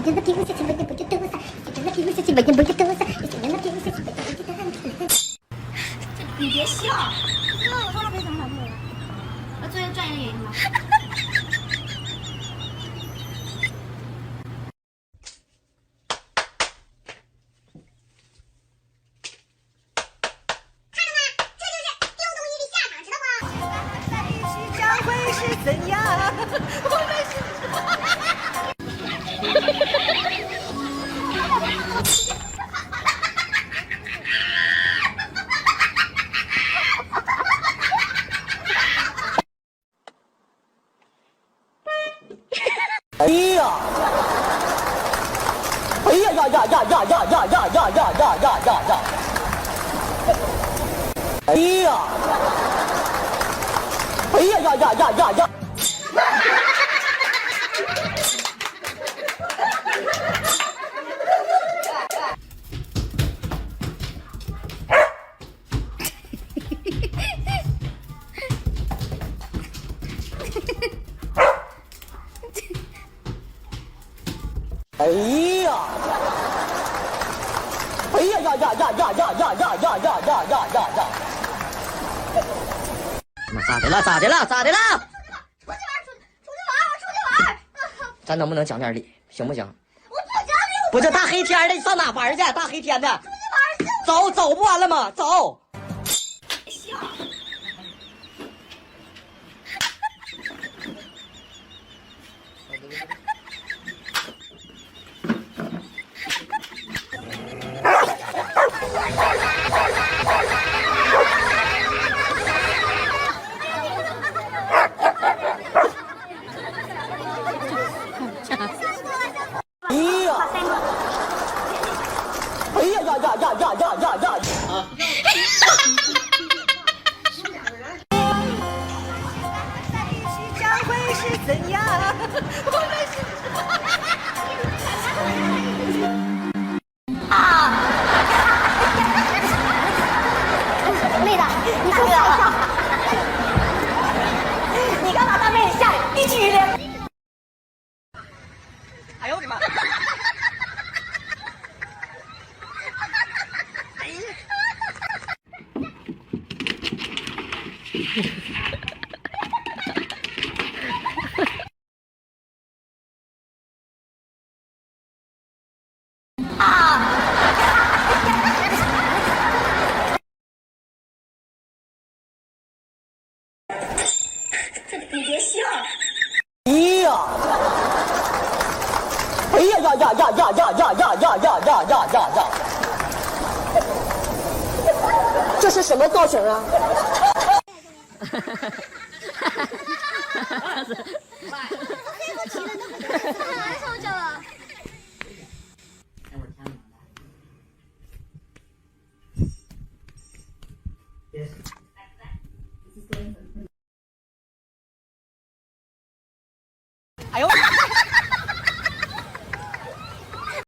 人的屁股下去，我也不知道啥。人的屁股下去，我也不知道啥。人的屁股下去，我也不知道啥。你别笑，我说了别怎么小兔子了。我作为专业的原因吗？怎样？我们是。哎呀！哎呀呀呀呀呀呀呀呀呀呀呀呀呀呀！哎呀！哎呀呀呀呀呀呀！哎呀！哎呀呀呀呀呀呀呀呀呀呀呀呀呀呀！咋的了？咋的了？咋的了？出去玩！咱能不能讲点理，行不行？我不讲理。不是大黑天的，你上哪玩去？大黑天的。出去玩。走不完了吗？走。笑。哎呀呀呀呀呀呀呀呀！啊！在一起将会是怎样？我们是。啊！妹子，你说笑。你干嘛当妹子吓人？你举的。哎呦我的妈！你别笑。哎呀！哎呀呀呀呀呀呀呀呀呀呀呀呀呀呀！这是什么造型啊？